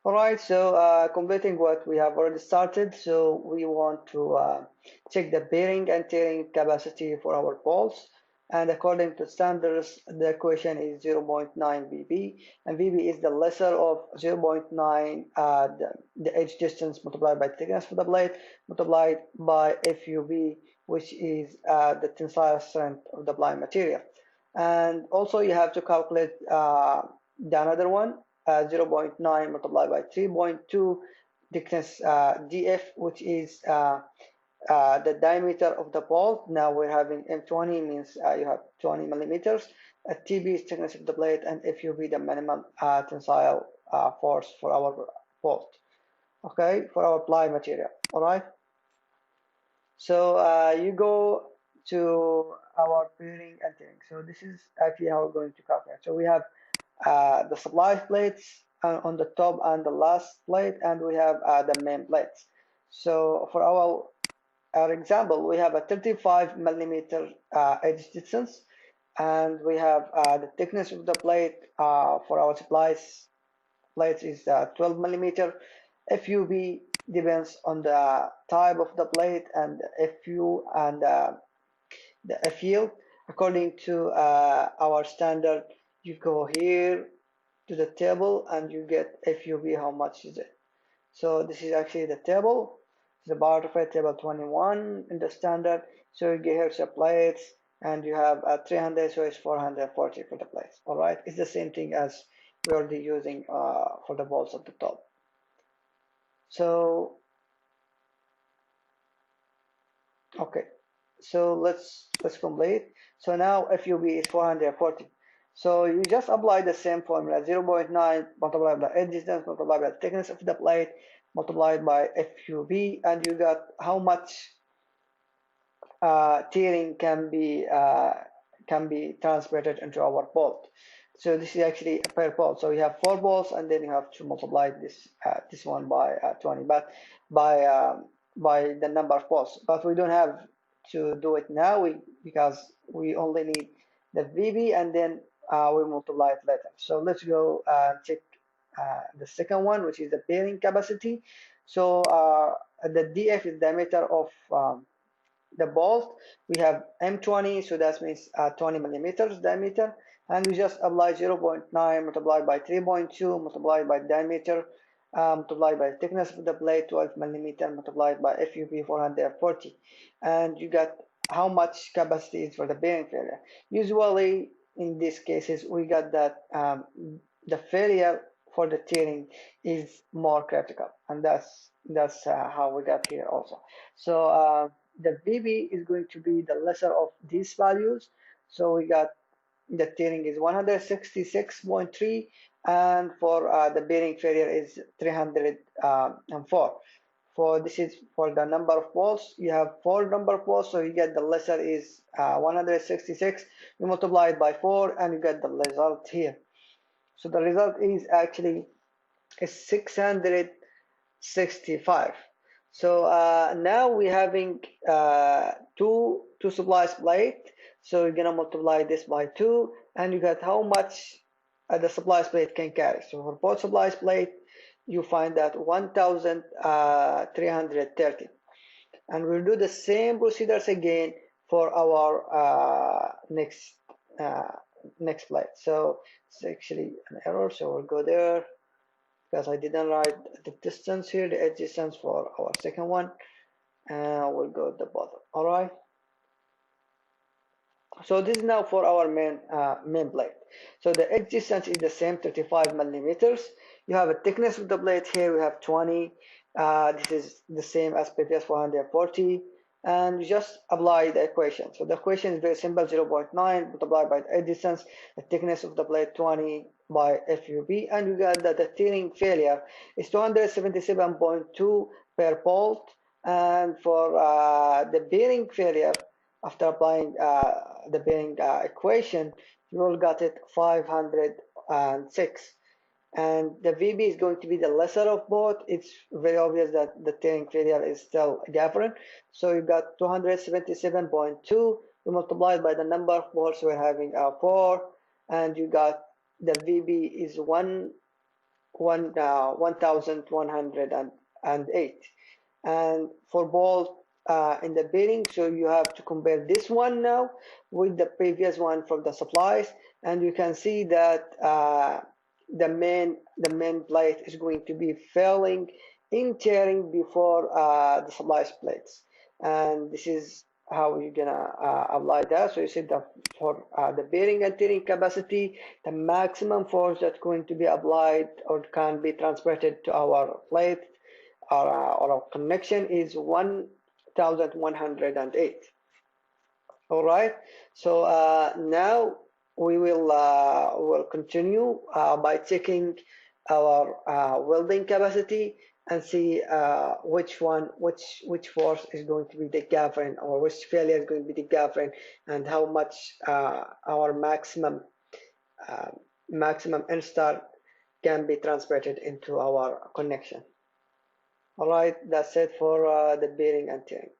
All right, so completing what we have already started, so we want to check the bearing and tearing capacity for our bolts. And according to standards, the equation is 0.9 VB, and VB is the lesser of 0.9, the edge distance multiplied by thickness of the blade, multiplied by FUB, which is the tensile strength of the blind material. And also you have to calculate the another one, 0.9 multiplied by 3.2 thickness df, which is the diameter of the bolt. Now we're having M20 means you have 20 millimeters. TB is thickness of the blade, and FUB the minimum tensile force for our bolt. Okay, for our ply material. All right. So you go to our bearing and tearing. So this is actually how we're going to calculate. So we have the supply plates on the top and the last plate, and we have the main plates. So for our example, we have a 35 millimeter edge distance, and we have the thickness of the plate for our supplies plates is 12 millimeter. FUB depends on the type of the plate and FU and the FU. According to our standard, you go here to the table and you get FUB, how much is it. So this is actually the table. It's a part of it, table 21 in the standard. So you get here some plates and you have 300, so it's 440 for the plates. All right, it's the same thing as we're already using for the bolts at the top. So okay, so let's complete. So now FUB is 440. So you just apply the same formula, 0.9 multiplied by edge distance multiplied by the thickness of the plate multiplied by FUB, and you got how much tearing can be transported into our bolt. So this is actually per bolt. So you have 4 bolts, and then you have to multiply this one by 20, but by the number of bolts. But we don't have to do it now because we only need the VB, and then we multiply it later. So let's go check the second one, which is the bearing capacity. So the DF is diameter of the bolt. We have M20, so that means 20 millimeters diameter, and we just apply 0.9 multiplied by 3.2 multiplied by diameter multiplied by thickness of the blade, 12 millimeter multiplied by FUB 440, and you got how much capacity is for the bearing failure. Usually in these cases we got that the failure for the tearing is more critical, and that's how we got here also. So the VB is going to be the lesser of these values. So we got the tearing is 166.3, and for the bearing failure is 304. For this is for the number of bolts. You have 4 number of bolts, so you get the lesser is 166. You multiply it by 4, and you get the result here. So the result is actually 665. So now we're having two supplies plate. So you're gonna multiply this by 2, and you get how much the supplies plate can carry. So for both supplies plate, you find that 1,330. And we'll do the same procedures again for our next plate. So it's actually an error. So we'll go there, because I didn't write the distance here, the edge distance for our second one, and we'll go at the bottom. All right. So this is now for our main blade. So the edge distance is the same, 35 millimeters. You have a thickness of the blade here. We have 20. This is the same as previous 440, and you just apply the equation. So the equation is very simple: 0.9 multiplied by the edge distance, the thickness of the blade 20 by FUB, and you got that the tearing failure is 277.2 per bolt, and for the bearing failure, after applying the bearing equation, you will got it 506. And the VB is going to be the lesser of both. It's very obvious that the tearing failure is still different. So you got 277.2. You multiply by the number of bolts we're having 4, and you got the VB is 1 1108. And for both in the bearing, so you have to compare this one now with the previous one from the supplies, and you can see that the main plate is going to be failing in tearing before the supplies plates, and this is how you're gonna apply that. So you see that for the bearing and tearing capacity, the maximum force that's going to be applied or can be transmitted to our plate or our connection is 1108. All right. So now we will continue by checking our welding capacity and see which force is going to be the govern, or which failure is going to be the govern, and how much our uh, maximum install can be transmitted into our connection. All right, that's it for the bearing and tearing.